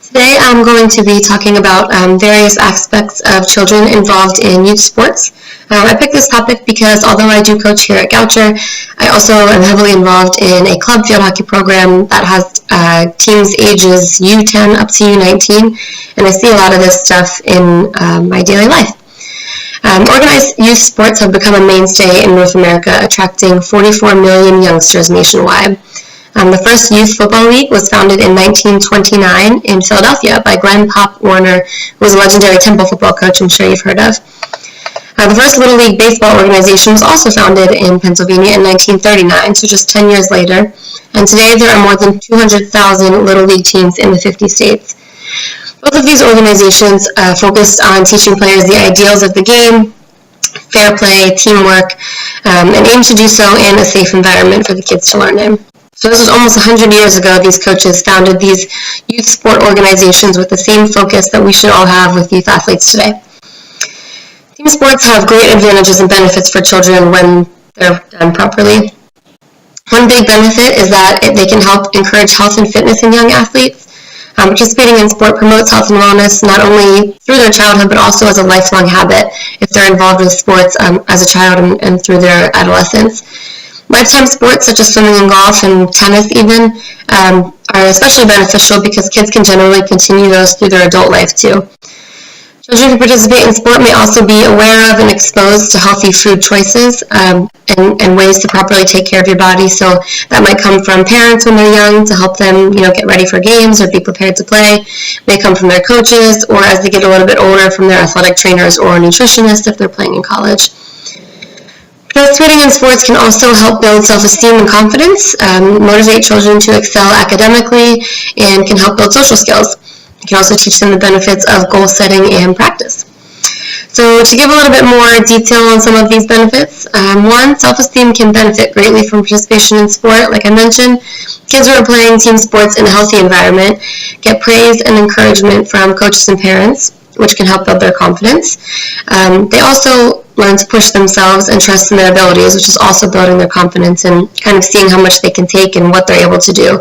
Today I'm going to be talking about various aspects of children involved in youth sports. I picked this topic because although I do coach here at Goucher, I also am heavily involved in a club field hockey program that has teams ages U10 up to U19, and I see a lot of this stuff in my daily life. Organized youth sports have become a mainstay in North America, attracting 44 million youngsters nationwide. The first youth football league was founded in 1929 in Philadelphia by Glenn Pop Warner, who was a legendary Temple football coach I'm sure you've heard of. The first Little League baseball organization was also founded in Pennsylvania in 1939, so just 10 years later. And today there are more than 200,000 Little League teams in the 50 states. Both of these organizations focused on teaching players the ideals of the game, fair play, teamwork, and aim to do so in a safe environment for the kids to learn in. So this was almost 100 years ago. These coaches founded these youth sport organizations with the same focus that we should all have with youth athletes today. Team sports have great advantages and benefits for children when they're done properly. One big benefit is that they can help encourage health and fitness in young athletes. Participating in sport promotes health and wellness not only through their childhood but also as a lifelong habit if they're involved with sports as a child and through their adolescence. Lifetime sports such as swimming and golf and tennis even are especially beneficial because kids can generally continue those through their adult life too. Children who participate in sport may also be aware of and exposed to healthy food choices and ways to properly take care of your body. So that might come from parents when they're young to help them, get ready for games or be prepared to play. It may come from their coaches or as they get a little bit older from their athletic trainers or nutritionists if they're playing in college. Participating in sports can also help build self-esteem and confidence, motivate children to excel academically, and can help build social skills. It can also teach them the benefits of goal setting and practice. So to give a little bit more detail on some of these benefits, one, self-esteem can benefit greatly from participation in sport. Like I mentioned, kids who are playing team sports in a healthy environment get praise and encouragement from coaches and parents, which can help build their confidence. They also learn to push themselves and trust in their abilities, which is also building their confidence and kind of seeing how much they can take and what they're able to do.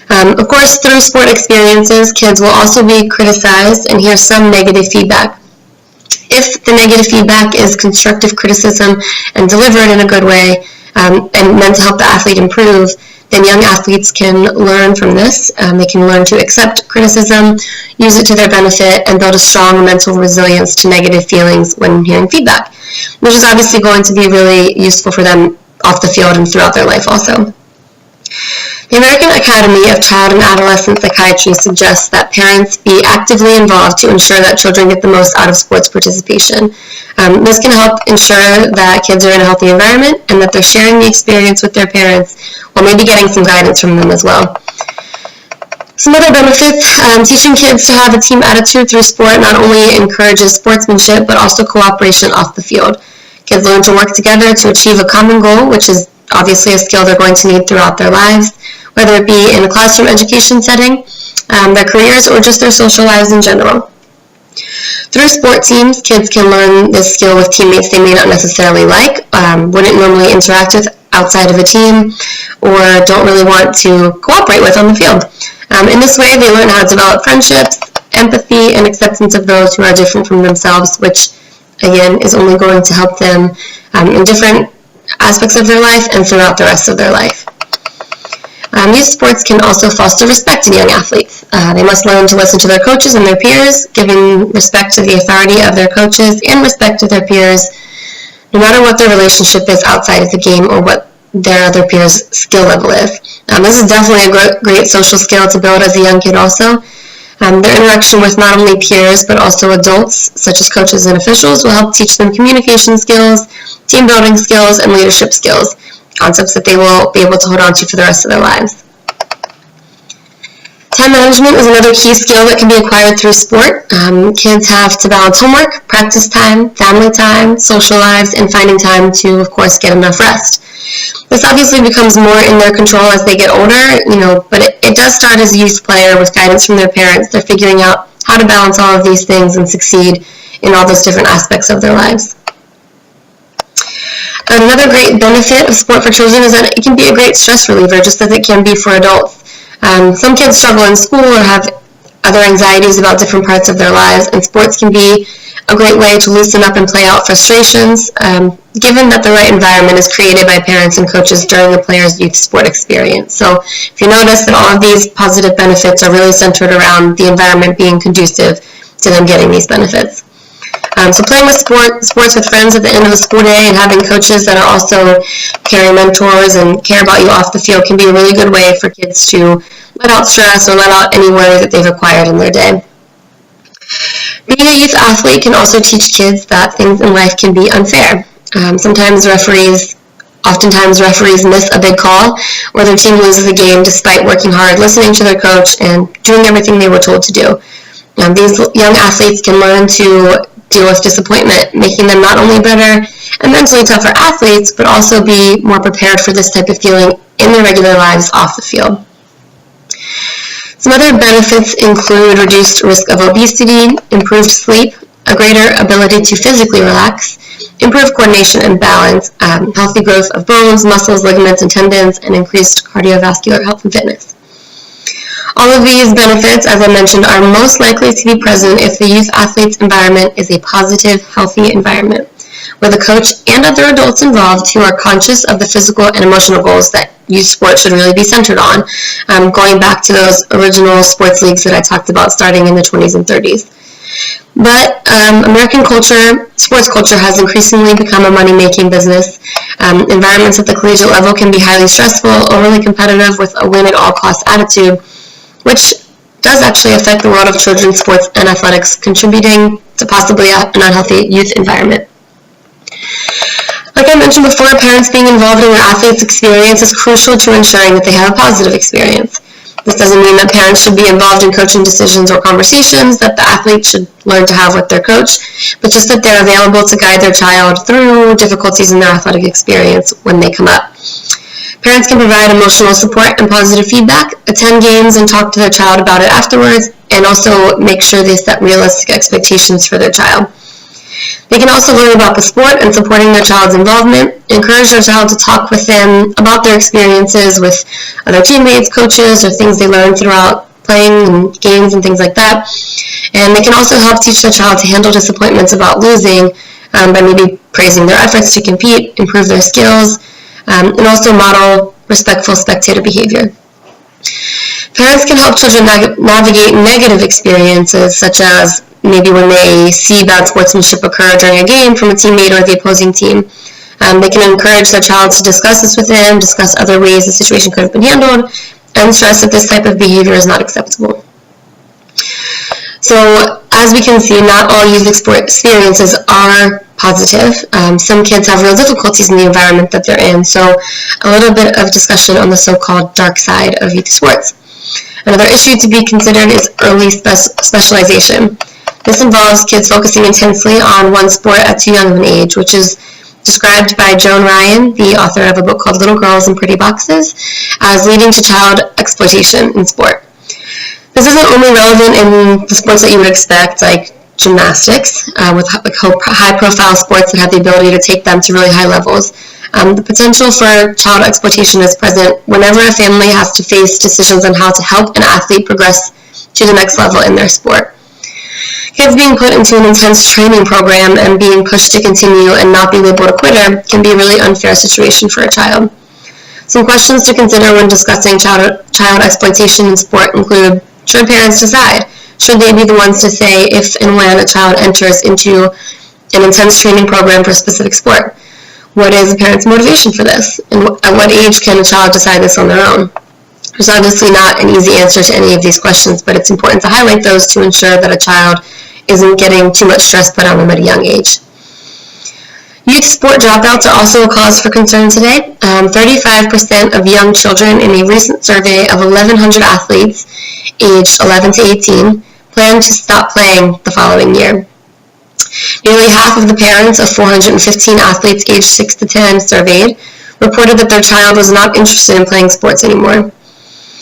Of course, through sport experiences, kids will also be criticized and hear some negative feedback. If the negative feedback is constructive criticism and delivered in a good way and meant to help the athlete improve, then young athletes can learn from this. They can learn to accept criticism, use it to their benefit, and build a strong mental resilience to negative feelings when hearing feedback, which is obviously going to be really useful for them off the field and throughout their life also. The American Academy of Child and Adolescent Psychiatry suggests that parents be actively involved to ensure that children get the most out of sports participation. This can help ensure that kids are in a healthy environment and that they're sharing the experience with their parents while maybe getting some guidance from them as well. Some other benefits, teaching kids to have a team attitude through sport not only encourages sportsmanship but also cooperation off the field. Kids learn to work together to achieve a common goal, which is obviously a skill they're going to need throughout their lives, whether it be in a classroom education setting, their careers, or just their social lives in general. Through sport teams, kids can learn this skill with teammates they may not necessarily like, wouldn't normally interact with outside of a team, or don't really want to cooperate with on the field. In this way, they learn how to develop friendships, empathy, and acceptance of those who are different from themselves, which, again, is only going to help them in different aspects of their life and throughout the rest of their life. Youth sports can also foster respect in young athletes. They must learn to listen to their coaches and their peers, giving respect to the authority of their coaches and respect to their peers, no matter what their relationship is outside of the game or what their other peers' skill level is. This is definitely a great social skill to build as a young kid also. Their interaction with not only peers but also adults, such as coaches and officials, will help teach them communication skills, team building skills, and leadership skills, concepts that they will be able to hold on to for the rest of their lives. Time management is another key skill that can be acquired through sport. Kids have to balance homework, practice time, family time, social lives, and finding time to, of course, get enough rest. This obviously becomes more in their control as they get older, but it does start as a youth player with guidance from their parents. They're figuring out how to balance all of these things and succeed in all those different aspects of their lives. Another great benefit of sport for children is that it can be a great stress reliever, just as it can be for adults. Some kids struggle in school or have other anxieties about different parts of their lives, and sports can be a great way to loosen up and play out frustrations, given that the right environment is created by parents and coaches during the player's youth sport experience. So if you notice that all of these positive benefits are really centered around the environment being conducive to them getting these benefits. So playing with sports with friends at the end of the school day and having coaches that are also caring mentors and care about you off the field can be a really good way for kids to let out stress or let out any worry that they've acquired in their day. Being a youth athlete can also teach kids that things in life can be unfair. Oftentimes referees miss a big call, or their team loses a game despite working hard, listening to their coach, and doing everything they were told to do. These young athletes can learn to deal with disappointment, making them not only better and mentally tougher athletes, but also be more prepared for this type of feeling in their regular lives off the field. Some other benefits include reduced risk of obesity, improved sleep, a greater ability to physically relax, improved coordination and balance, healthy growth of bones, muscles, ligaments, and tendons, and increased cardiovascular health and fitness. All of these benefits, as I mentioned, are most likely to be present if the youth athlete's environment is a positive, healthy environment, where the coach and other adults involved who are conscious of the physical and emotional goals that youth sports should really be centered on, going back to those original sports leagues that I talked about starting in the 20s and 30s. But American sports culture has increasingly become a money-making business. Environments at the collegiate level can be highly stressful, overly competitive with a win-at-all-costs attitude, which does actually affect the world of children's sports and athletics, contributing to possibly an unhealthy youth environment. Like I mentioned before, parents being involved in their athlete's experience is crucial to ensuring that they have a positive experience. This doesn't mean that parents should be involved in coaching decisions or conversations that the athlete should learn to have with their coach, but just that they're available to guide their child through difficulties in their athletic experience when they come up. Parents can provide emotional support and positive feedback, attend games and talk to their child about it afterwards, and also make sure they set realistic expectations for their child. They can also learn about the sport and supporting their child's involvement, encourage their child to talk with them about their experiences with other teammates, coaches, or things they learned throughout playing and games and things like that. And they can also help teach their child to handle disappointments about losing by maybe praising their efforts to compete, improve their skills, and also model respectful spectator behavior. Parents can help children navigate negative experiences, such as maybe when they see bad sportsmanship occur during a game from a teammate or the opposing team. They can encourage their child to discuss this with them, discuss other ways the situation could have been handled, and stress that this type of behavior is not acceptable. So, as we can see, not all youth experiences are positive. Some kids have real difficulties in the environment that they're in, so a little bit of discussion on the so-called dark side of youth sports. Another issue to be considered is early specialization. This involves kids focusing intensely on one sport at too young of an age, which is described by Joan Ryan, the author of a book called Little Girls in Pretty Boxes, as leading to child exploitation in sport. This isn't only relevant in the sports that you would expect, like gymnastics, with high-profile sports that have the ability to take them to really high levels. The potential for child exploitation is present whenever a family has to face decisions on how to help an athlete progress to the next level in their sport. Kids being put into an intense training program and being pushed to continue and not be labeled a quitter can be a really unfair situation for a child. Some questions to consider when discussing child exploitation in sport include, should parents decide? Should they be the ones to say if and when a child enters into an intense training program for a specific sport? What is a parent's motivation for this? And at what age can a child decide this on their own? There's obviously not an easy answer to any of these questions, but it's important to highlight those to ensure that a child isn't getting too much stress put on them at a young age. Youth sport dropouts are also a cause for concern today. 35% of young children in a recent survey of 1,100 athletes aged 11 to 18 plan to stop playing the following year. Nearly half of the parents of 415 athletes aged 6 to 10 surveyed reported that their child was not interested in playing sports anymore.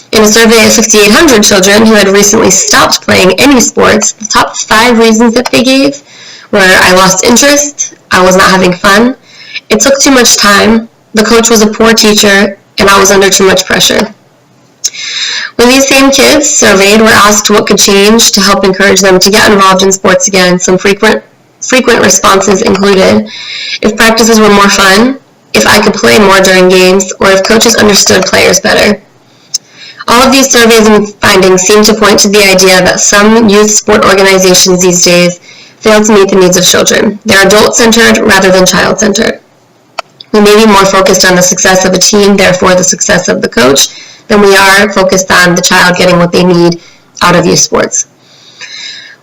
In a survey of 5,800 children who had recently stopped playing any sports, the top 5 reasons that they gave were, I lost interest, I was not having fun, it took too much time, the coach was a poor teacher, and I was under too much pressure. When these same kids surveyed were asked what could change to help encourage them to get involved in sports again, some frequent responses included, if practices were more fun, if I could play more during games, or if coaches understood players better. All of these surveys and findings seem to point to the idea that some youth sport organizations these days fail to meet the needs of children. They're adult-centered rather than child-centered. We may be more focused on the success of a team, therefore the success of the coach, than we are focused on the child getting what they need out of youth sports.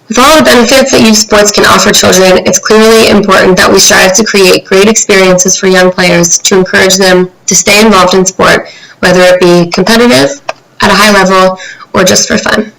With all the benefits that youth sports can offer children, it's clearly important that we strive to create great experiences for young players to encourage them to stay involved in sport, whether it be competitive, at a high level, or just for fun.